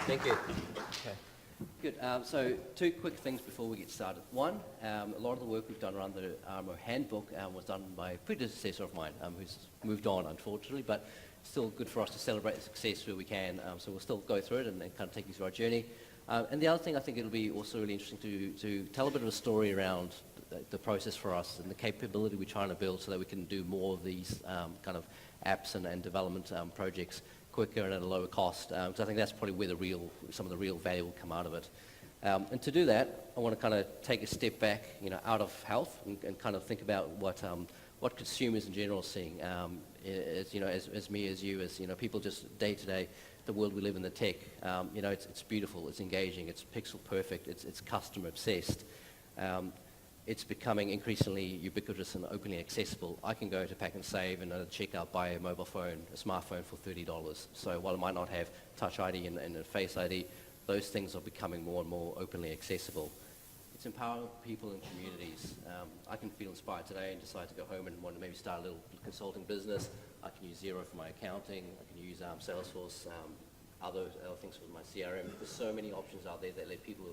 Thank you. Okay. Good. So two quick things before we get started. One, a lot of the work we've done around the RMO Handbook was done by a predecessor of mine who's moved on, unfortunately, but still good for us to celebrate the success where we can. So we'll still go through it and kind of take you through our journey. And the other thing, I think it'll be also really interesting to tell a bit of a story around the process for us and the capability we're trying to build so that we can do more of these kind of apps and development projects quicker and at a lower cost. So I think that's probably where some of the real value will come out of it. And to do that, I want to kind of take a step back, out of health and kind of think about what consumers in general are seeing. As me, as you, as people just day to day, the world we live in, the tech. It's beautiful, it's engaging, it's pixel perfect, it's customer obsessed. It's becoming increasingly ubiquitous and openly accessible. I can go to Pack and Save and at checkout buy a mobile phone, a smartphone for $30. So while it might not have Touch ID and a Face ID, those things are becoming more and more openly accessible. It's empowering people and communities. I can feel inspired today and decide to go home and want to maybe start a little consulting business. I can use Xero for my accounting. I can use Salesforce, other things for my CRM. There's so many options out there that let people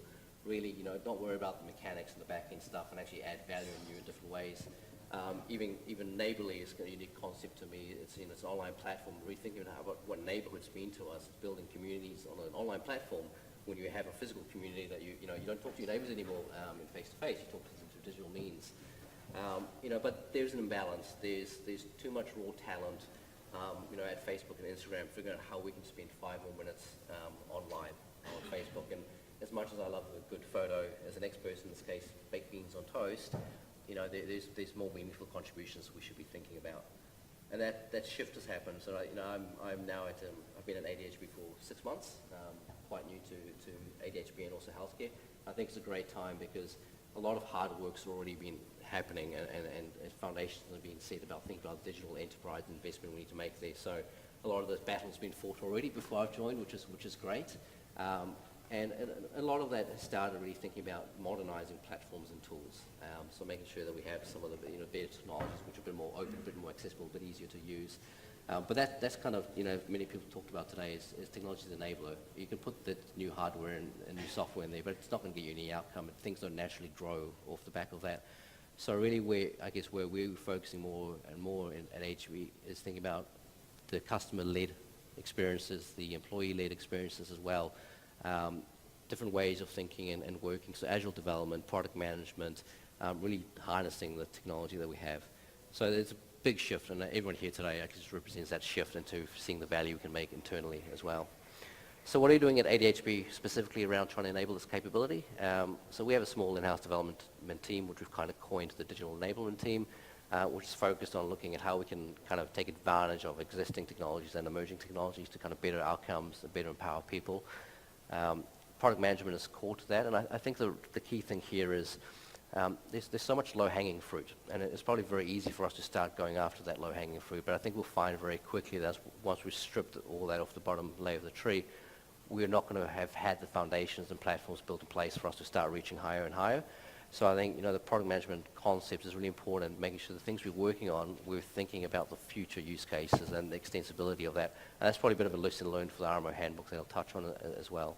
really, don't worry about the mechanics and the back-end stuff and actually add value in new and different ways. Even Neighborly is a unique concept to me. It's an online platform, rethinking about what neighborhoods mean to us, building communities on an online platform when you have a physical community that you don't talk to your neighbors anymore in face-to-face, you talk to them through digital means. But there's an imbalance. There's too much raw talent, at Facebook and Instagram, figuring out how we can spend 5 more minutes online on Facebook. And as much as I love a good photo, as an ex-person in this case, baked beans on toast, there's more meaningful contributions we should be thinking about. And that shift has happened. So I'm now I've been at ADHB for 6 months, quite new to ADHB and also healthcare. I think it's a great time because a lot of hard work's already been happening and foundations have been set about thinking about digital enterprise investment we need to make there. So a lot of those battles have been fought already before I've joined, which is great. And a lot of that has started really thinking about modernizing platforms and tools. So making sure that we have some of the better technologies which are a bit more open, a bit more accessible, a bit easier to use. But that's kind of, many people talked about today is technology is an enabler. You can put the new hardware and new software in there, but it's not going to get you any outcome. Things don't naturally grow off the back of that. So really where we're focusing more and more at ADHB is thinking about the customer-led experiences, the employee-led experiences as well. Different ways of thinking and working. So agile development, product management, really harnessing the technology that we have. So there's a big shift, and everyone here today actually just represents that shift into seeing the value we can make internally as well. So what are you doing at ADHB specifically around trying to enable this capability? So we have a small in-house development team, which we've kind of coined the digital enablement team, which is focused on looking at how we can kind of take advantage of existing technologies and emerging technologies to kind of better outcomes and better empower people. Product management is core to that, and I think the key thing here is there's so much low-hanging fruit, and it's probably very easy for us to start going after that low-hanging fruit, but I think we'll find very quickly that once we've stripped all that off the bottom layer of the tree, we're not going to have had the foundations and platforms built in place for us to start reaching higher and higher. So I think the product management concept is really important, making sure the things we're working on, we're thinking about the future use cases and the extensibility of that. And that's probably a bit of a lesson learned for the RMO Handbook that I'll touch on as well.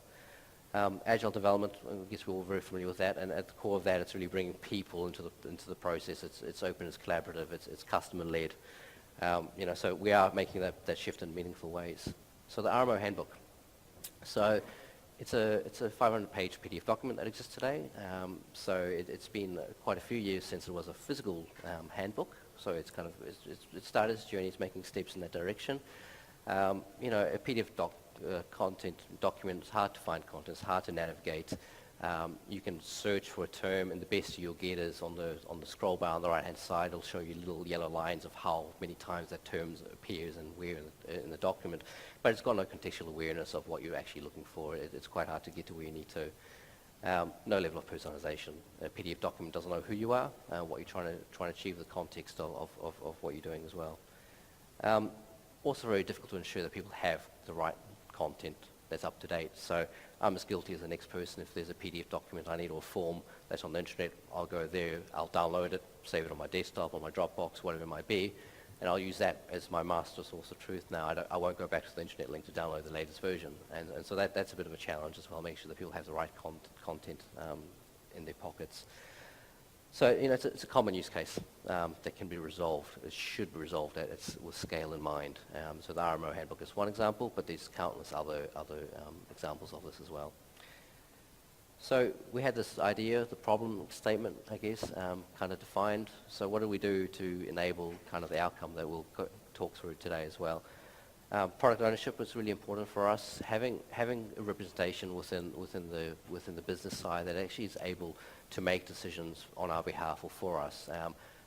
Agile development, I guess we're all very familiar with that, and at the core of that, it's really bringing people into the process. It's open, it's collaborative, it's customer-led. So we are making that shift in meaningful ways. So the RMO Handbook. So it's a 500-page PDF document that exists today. So it's been quite a few years since it was a physical handbook. So it started its journey, it's making steps in that direction. A PDF content document is hard to find content, it's hard to navigate. You can search for a term, and the best you'll get is on the scroll bar on the right-hand side. It'll show you little yellow lines of how many times that term appears and where in the document. But it's got no contextual awareness of what you're actually looking for. It's quite hard to get to where you need to. No level of personalization. A PDF document doesn't know who you are, what you're trying to achieve, the context of what you're doing as well. Also very difficult to ensure that people have the right content that's up to date. So I'm as guilty as the next person. If there's a PDF document I need or a form that's on the internet, I'll go there, I'll download it, save it on my desktop, on my Dropbox, whatever it might be, and I'll use that as my master source of truth now. I won't go back to the internet link to download the latest version. And so that's a bit of a challenge as well, make sure that people have the right content in their pockets. So, it's a common use case that can be resolved. It should be resolved with scale in mind. So the RMO handbook is one example, but there's countless other examples of this as well. So we had this idea, the problem statement, I guess, kind of defined. So what do we do to enable kind of the outcome that we'll talk through today as well? Product ownership was really important for us. Having a representation within the business side that actually is able to make decisions on our behalf or for us.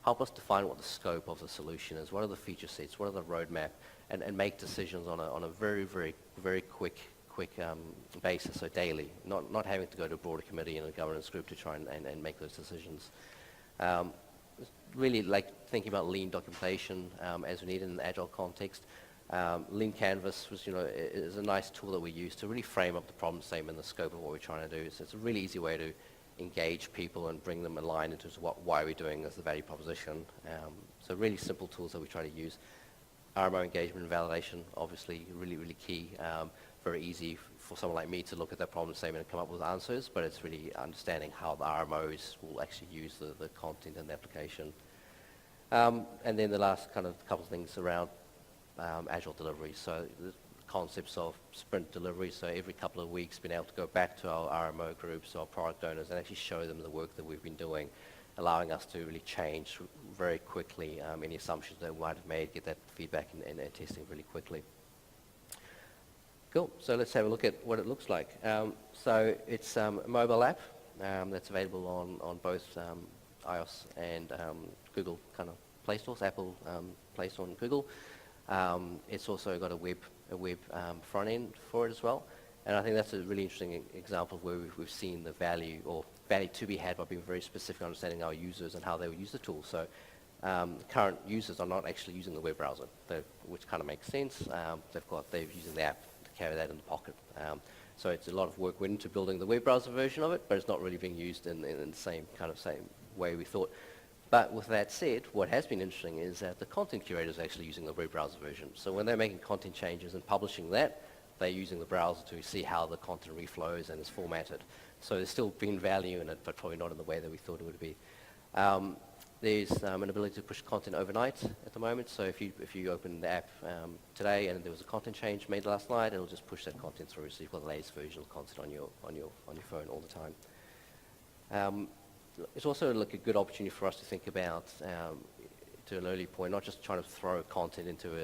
Help us define what the scope of the solution is. What are the feature sets? What are the roadmap? And make decisions on a very, very, very quick basis, so daily. Not having to go to a broader committee and a governance group to try and make those decisions. Really like thinking about lean documentation as we need in an agile context. Lean Canvas is a nice tool that we use to really frame up the problem statement and the scope of what we're trying to do. So it's a really easy way to engage people and bring them aligned into why we're doing as the value proposition. So really simple tools that we try to use. RMO engagement and validation, obviously really, really key. Very easy for someone like me to look at that problem statement and come up with answers, but it's really understanding how the RMOs will actually use the content and the application. And then the last kind of couple of things around agile delivery. So the concepts of sprint delivery. So every couple of weeks, being able to go back to our RMO groups, our product owners, and actually show them the work that we've been doing, allowing us to really change very quickly any assumptions that we might have made, get that feedback and testing really quickly. Cool. So let's have a look at what it looks like. So it's a mobile app that's available on both iOS and Google kind of Play Stores, Apple Play Store and Google. It's also got a web front end for it as well. And I think that's a really interesting example of where we've seen the value to be had by being very specific, understanding our users and how they will use the tool. So current users are not actually using the web browser, which kind of makes sense. They're using the app to carry that in the pocket. So it's a lot of work went into building the web browser version of it, but it's not really being used in the same way we thought. But with that said, what has been interesting is that the content curator is actually using the web browser version. So when they're making content changes and publishing that, they're using the browser to see how the content reflows and is formatted. So there's still been value in it, but probably not in the way that we thought it would be. There's an ability to push content overnight at the moment. So if you open the app today and there was a content change made last night, it'll just push that content through. So you've got the latest version of content on your phone all the time. It's also a good opportunity for us to think about, to an early point, not just trying to throw content into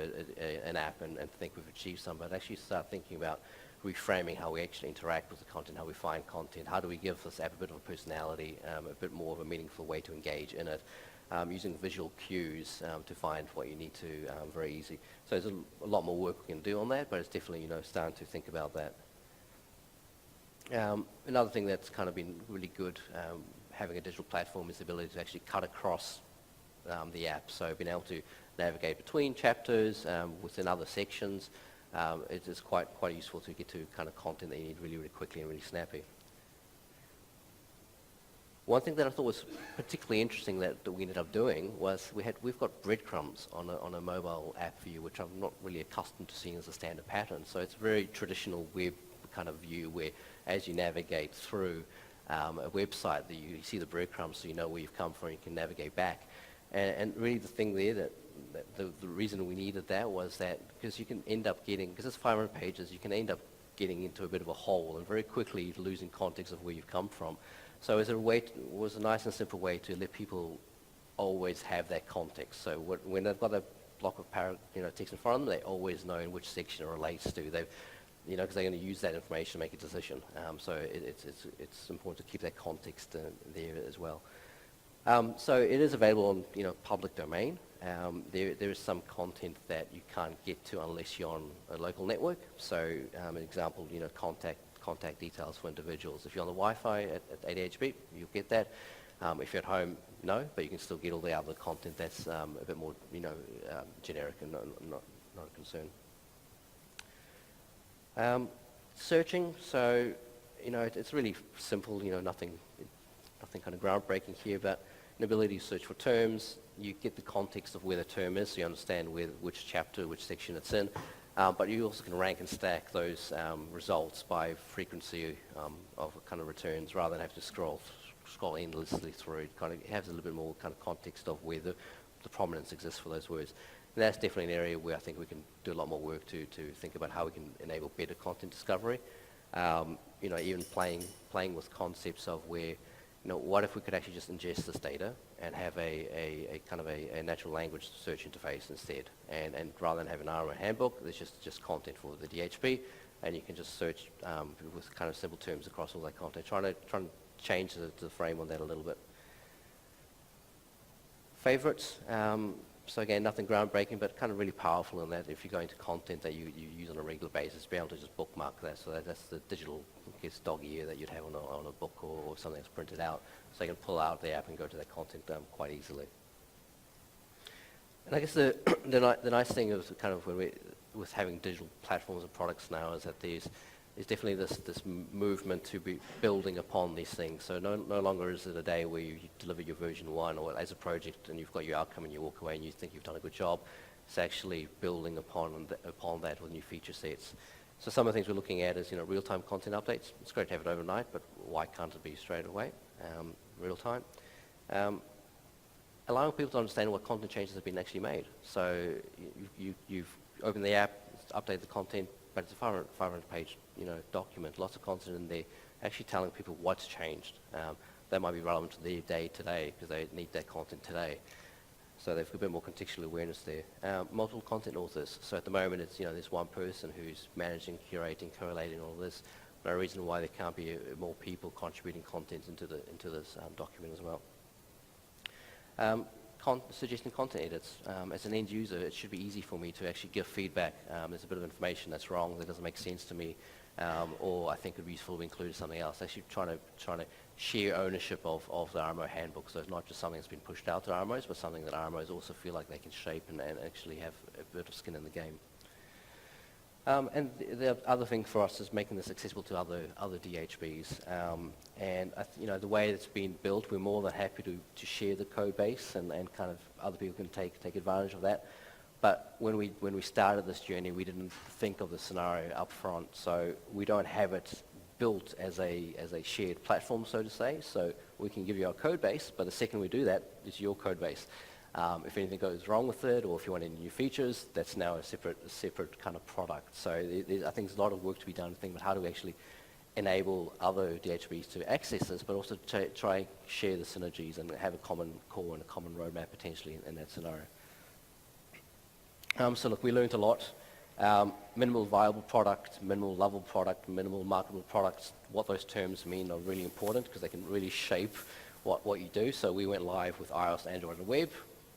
an app and think we've achieved some, but actually start thinking about reframing how we actually interact with the content, how we find content, how do we give this app a bit of a personality, a bit more of a meaningful way to engage in it, using visual cues to find what you need to very easy. So there's a lot more work we can do on that, but it's definitely starting to think about that. Another thing that's kind of been really good having a digital platform is the ability to actually cut across the app. So being able to navigate between chapters, within other sections, it is quite useful to get to kind of content that you need really, really quickly and really snappy. One thing that I thought was particularly interesting that we ended up doing was we've got breadcrumbs on a mobile app view, which I'm not really accustomed to seeing as a standard pattern. So it's a very traditional web kind of view where as you navigate through a website, that you see the breadcrumbs so you know where you've come from and you can navigate back. And really the thing there that the reason we needed that was that because you can end up getting, because it's 500 pages, you can end up getting into a bit of a hole and very quickly losing context of where you've come from. So it was a nice and simple way to let people always have that context. So when they've got a block of text in front of them, they always know in which section it relates to. Because they're going to use that information to make a decision. So it's important to keep that context there as well. So it is available on public domain. There is some content that you can't get to unless you're on a local network. So an example, contact details for individuals. If you're on the Wi-Fi at ADHB, you'll get that. If you're at home, no, but you can still get all the other content that's a bit more generic and not a concern. Searching, so it's really simple. Nothing kind of groundbreaking here, but an ability to search for terms, you get the context of where the term is, so you understand which chapter, which section it's in, but you also can rank and stack those results by frequency of kind of returns rather than have to scroll endlessly through. It kind of has a little bit more kind of context of where the prominence exists for those words. And that's definitely an area where I think we can do a lot more work to think about how we can enable better content discovery. Even playing with concepts of where, what if we could actually just ingest this data and have a kind of a natural language search interface instead, and rather than have an RMO handbook, there's just content for the DHB, and you can just search with kind of simple terms across all that content. Trying to change the frame on that a little bit. Favorites. So again, nothing groundbreaking, but kind of really powerful in that if you're going to content that you use on a regular basis, be able to just bookmark that. So that's the digital, dog ear that you'd have on a book or something that's printed out. So you can pull out the app and go to that content quite easily. And I guess the nice thing is kind of with having digital platforms and products now is that there's definitely this movement to be building upon these things. So no longer is it a day where you deliver your version 1 or as a project and you've got your outcome and you walk away and you think you've done a good job. It's actually building upon that with new feature sets. So some of the things we're looking at is real-time content updates. It's great to have it overnight, but why can't it be straight away, real-time? Allowing people to understand what content changes have been actually made. So you've opened the app, updated the content, but it's a 500-page document, lots of content in there, actually telling people what's changed. That might be relevant to their day today because they need that content today. So they've got a bit more contextual awareness there. Multiple content authors. So at the moment, it's there's one person who's managing, curating, correlating all this. No reason why there can't be more people contributing content into this document as well. Suggesting content edits. As an end user, it should be easy for me to actually give feedback. There's a bit of information that's wrong, that doesn't make sense to me, or I think it would be useful to include something else. Actually trying to share ownership of the RMO handbook, so it's not just something that's been pushed out to RMOs, but something that RMOs also feel like they can shape and actually have a bit of skin in the game. And the other thing for us is making this accessible to other DHBs. And the way it's been built, we're more than happy to share the code base and kind of other people can take advantage of that. But when we started this journey, we didn't think of the scenario up front, so we don't have it built as a shared platform, so to say. So we can give you our code base, but the second we do that, it's your code base. If anything goes wrong with it, or if you want any new features, that's now a separate kind of product. So I think there's a lot of work to be done to think about how do we actually enable other DHBs to access this, but also to try and share the synergies and have a common core and a common roadmap potentially in that scenario. So look, we learned a lot. Minimal viable product, minimal lovable product, minimal marketable products, what those terms mean are really important because they can really shape what you do. So we went live with iOS, Android, and web.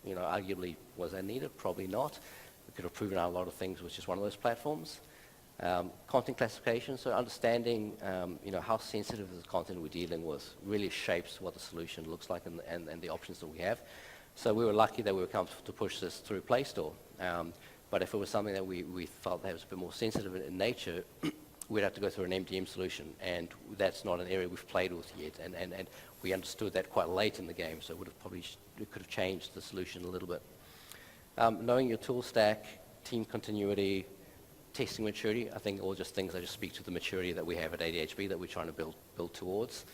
Arguably, was that needed? Probably not. We could have proven out a lot of things with just one of those platforms. Content classification, so understanding how sensitive the content we're dealing with really shapes what the solution looks like and the options that we have. So we were lucky that we were comfortable to push this through Play Store. But if it was something that we felt that was a bit more sensitive in nature, we'd have to go through an MDM solution, and that's not an area we've played with yet. And we understood that quite late in the game, so it could have changed the solution a little bit. Knowing your tool stack, team continuity, testing maturity, I think all just things that just speak to the maturity that we have at ADHB that we're trying to build towards.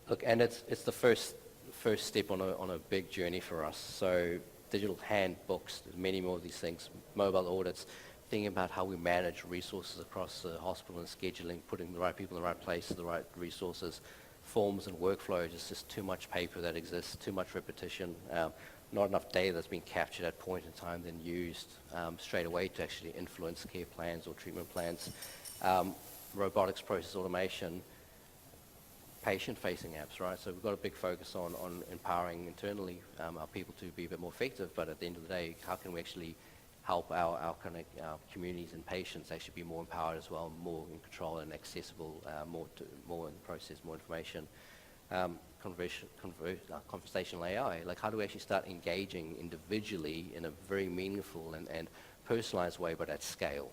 Look, and it's the first step on a big journey for us. So digital handbooks, there's many more of these things, mobile audits, thinking about how we manage resources across the hospital and scheduling, putting the right people in the right place, the right resources, forms and workflows. It's just too much paper that exists, too much repetition, not enough data that's been captured at point in time then used straight away to actually influence care plans or treatment plans. Robotics, process automation, patient-facing apps, right? So we've got a big focus on empowering internally our people to be a bit more effective, but at the end of the day, how can we actually help our communities and patients actually be more empowered as well, more in control and accessible, more in the process, more information. Conversational AI, like how do we actually start engaging individually in a very meaningful and personalized way, but at scale?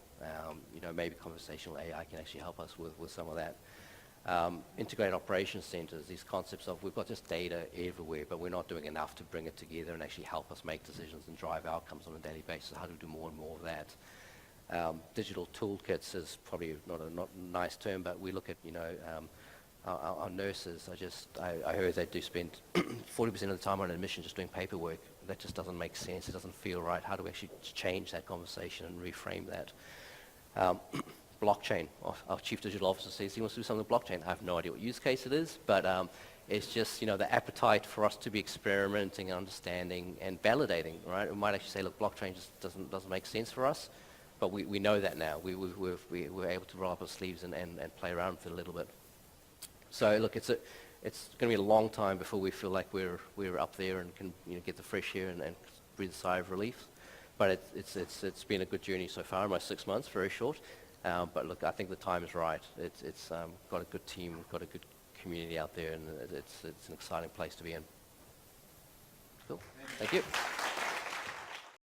Maybe conversational AI can actually help us with some of that. Integrated operations centers, these concepts of we've got just data everywhere, but we're not doing enough to bring it together and actually help us make decisions and drive outcomes on a daily basis. How do we do more and more of that? Digital toolkits is probably not a nice term, but we look at, our nurses. I heard they do spend 40% of the time on admission just doing paperwork. That just doesn't make sense. It doesn't feel right. How do we actually change that conversation and reframe that? Blockchain. Our chief digital officer says he wants to do something with blockchain. I have no idea what use case it is, but it's just, the appetite for us to be experimenting, understanding, and validating, right? We might actually say, look, blockchain just doesn't make sense for us, but we know that now. We're able to roll up our sleeves and play around with it a little bit. So look, it's going to be a long time before we feel like we're up there and can get the fresh air and breathe a sigh of relief. But it's been a good journey so far. Almost 6 months, very short. But look, I think the time is right. It's got a good team, we've got a good community out there, and it's an exciting place to be in. Cool. Thank you.